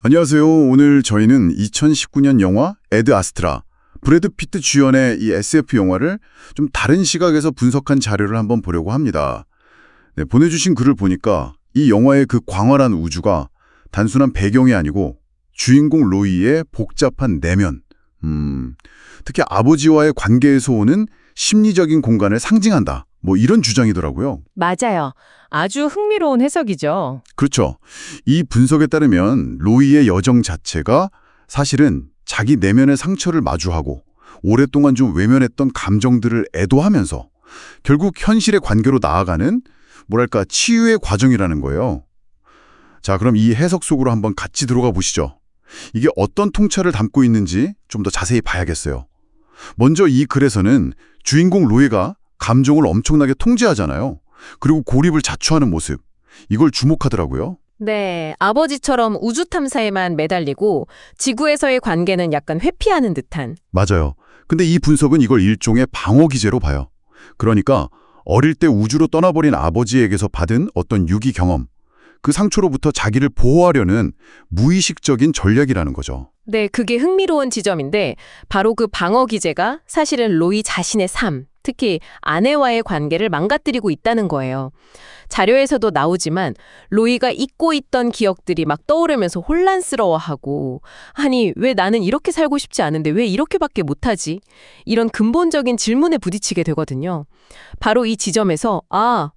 안녕하세요. 오늘 저희는 2019년 영화 에드 아스트라, 브래드 피트 주연의 이 SF 영화를 좀 다른 시각에서 분석한 자료를 한번 보려고 합니다. 네, 보내주신 글을 보니까 이 영화의 그 광활한 우주가 단순한 배경이 아니고 주인공 로이의 복잡한 내면, 특히 아버지와의 관계에서 오는 심리적인 공간을 상징한다. 뭐 이런 주장이더라고요. 맞아요. 아주 흥미로운 해석이죠. 그렇죠. 이 분석에 따르면 로이의 여정 자체가 사실은 자기 내면의 상처를 마주하고 오랫동안 좀 외면했던 감정들을 애도하면서 결국 현실의 관계로 나아가는 뭐랄까 치유의 과정이라는 거예요. 자, 그럼 이 해석 속으로 한번 같이 들어가 보시죠. 이게 어떤 통찰을 담고 있는지 좀 더 자세히 봐야겠어요. 먼저 이 글에서는 주인공 로이가 감정을 엄청나게 통제하잖아요. 그리고 고립을 자초하는 모습, 이걸 주목하더라고요. 네, 아버지처럼 우주 탐사에만 매달리고 지구에서의 관계는 약간 회피하는 듯한. 맞아요. 근데 이 분석은 이걸 일종의 방어 기제로 봐요. 그러니까 어릴 때 우주로 떠나버린 아버지에게서 받은 어떤 유기 경험, 그 상처로부터 자기를 보호하려는 무의식적인 전략이라는 거죠. 네, 그게 흥미로운 지점인데 바로 그 방어 기제가 사실은 로이 자신의 삶, 특히 아내와의 관계를 망가뜨리고 있다는 거예요. 자료에서도 나오지만 로이가 잊고 있던 기억들이 막 떠오르면서 혼란스러워하고 아니 왜 나는 이렇게 살고 싶지 않은데 왜 이렇게밖에 못하지? 이런 근본적인 질문에 부딪히게 되거든요. 바로 이 지점에서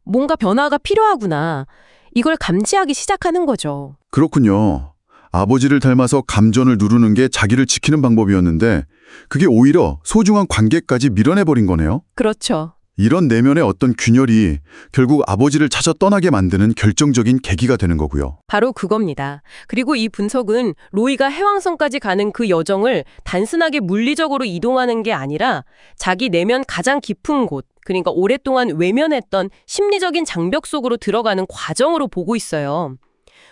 뭔가 변화가 필요하구나. 이걸 감지하기 시작하는 거죠. 그렇군요. 아버지를 닮아서 감전을 누르는 게 자기를 지키는 방법이었는데 그게 오히려 소중한 관계까지 밀어내버린 거네요. 그렇죠. 이런 내면의 어떤 균열이 결국 아버지를 찾아 떠나게 만드는 결정적인 계기가 되는 거고요. 바로 그겁니다. 그리고 이 분석은 로이가 해왕성까지 가는 그 여정을 단순하게 물리적으로 이동하는 게 아니라 자기 내면 가장 깊은 곳, 그러니까 오랫동안 외면했던 심리적인 장벽 속으로 들어가는 과정으로 보고 있어요.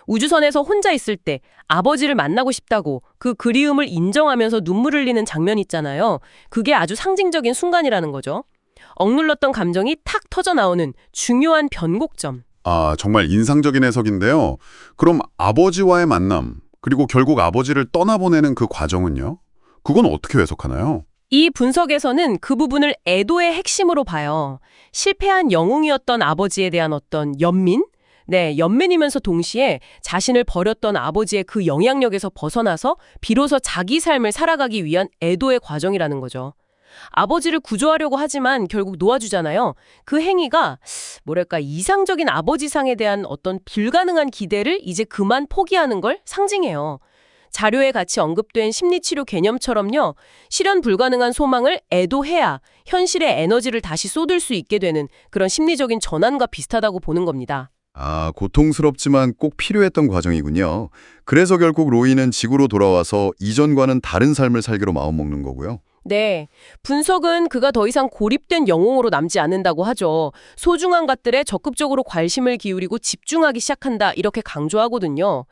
우주선에서 혼자 있을 때 아버지를 만나고 싶다고 그 그리움을 인정하면서 눈물 흘리는 장면 있잖아요. 그게 아주 상징적인 순간이라는 거죠. 억눌렀던 감정이 탁 터져나오는 중요한 변곡점. 정말 인상적인 해석인데요. 그럼 아버지와의 만남, 그리고 결국 아버지를 떠나보내는 그 과정은요? 그건 어떻게 해석하나요? 이 분석에서는 그 부분을 애도의 핵심으로 봐요. 실패한 영웅이었던 아버지에 대한 어떤 연민? 네, 연민이면서 동시에 자신을 버렸던 아버지의 그 영향력에서 벗어나서 비로소 자기 삶을 살아가기 위한 애도의 과정이라는 거죠. 아버지를 구조하려고 하지만 결국 놓아주잖아요. 그 행위가 뭐랄까 이상적인 아버지상에 대한 어떤 불가능한 기대를 이제 그만 포기하는 걸 상징해요. 자료에 같이 언급된 심리치료 개념처럼요. 실현 불가능한 소망을 애도해야 현실의 에너지를 다시 쏟을 수 있게 되는 그런 심리적인 전환과 비슷하다고 보는 겁니다. 고통스럽지만 꼭 필요했던 과정이군요. 그래서 결국 로이는 지구로 돌아와서 이전과는 다른 삶을 살기로 마음먹는 거고요. 네, 분석은 그가 더 이상 고립된 영웅으로 남지 않는다고 하죠. 소중한 것들에 적극적으로 관심을 기울이고 집중하기 시작한다 이렇게 강조하거든요.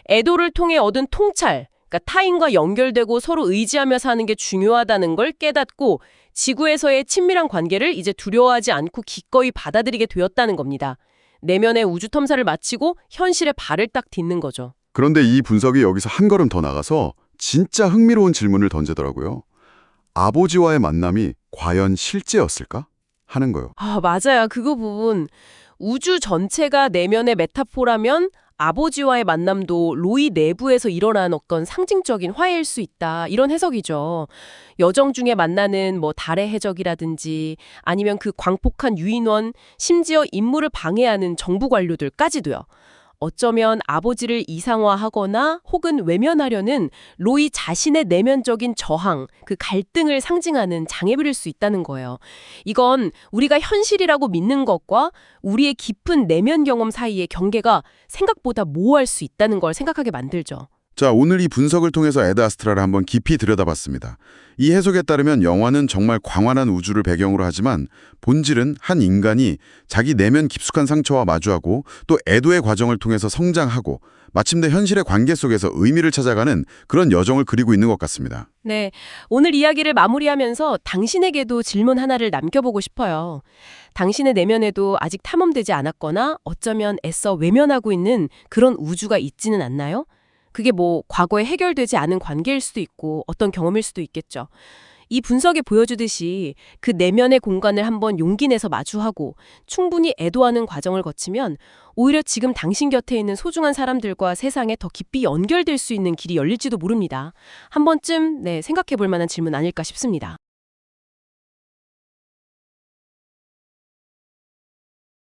애도를 통해 얻은 통찰, 그러니까 타인과 연결되고 서로 의지하며 사는 게 중요하다는 걸 깨닫고 지구에서의 친밀한 관계를 이제 두려워하지 않고 기꺼이 받아들이게 되었다는 겁니다. 내면의 우주 탐사를 마치고 현실에 발을 딱 딛는 거죠. 그런데 이 분석이 여기서 한 걸음 더 나가서 진짜 흥미로운 질문을 던지더라고요. 아버지와의 만남이 과연 실제였을까? 하는 거요. 맞아요. 그거 부분. 우주 전체가 내면의 메타포라면 아버지와의 만남도 로이 내부에서 일어난 어떤 상징적인 화해일 수 있다. 이런 해석이죠. 여정 중에 만나는 달의 해적이라든지 아니면 그 광폭한 유인원, 심지어 임무를 방해하는 정부 관료들까지도요. 어쩌면 아버지를 이상화하거나 혹은 외면하려는 로이 자신의 내면적인 저항, 그 갈등을 상징하는 장애물일 수 있다는 거예요. 이건 우리가 현실이라고 믿는 것과 우리의 깊은 내면 경험 사이의 경계가 생각보다 모호할 수 있다는 걸 생각하게 만들죠. 자, 오늘 이 분석을 통해서 에드 아스트라를 한번 깊이 들여다봤습니다. 이 해석에 따르면 영화는 정말 광활한 우주를 배경으로 하지만 본질은 한 인간이 자기 내면 깊숙한 상처와 마주하고 또 애도의 과정을 통해서 성장하고 마침내 현실의 관계 속에서 의미를 찾아가는 그런 여정을 그리고 있는 것 같습니다. 네, 오늘 이야기를 마무리하면서 당신에게도 질문 하나를 남겨보고 싶어요. 당신의 내면에도 아직 탐험되지 않았거나 어쩌면 애써 외면하고 있는 그런 우주가 있지는 않나요? 그게 뭐 과거에 해결되지 않은 관계일 수도 있고 어떤 경험일 수도 있겠죠. 이 분석에 보여주듯이 그 내면의 공간을 한번 용기 내서 마주하고 충분히 애도하는 과정을 거치면 오히려 지금 당신 곁에 있는 소중한 사람들과 세상에 더 깊이 연결될 수 있는 길이 열릴지도 모릅니다. 한 번쯤 생각해 볼 만한 질문 아닐까 싶습니다.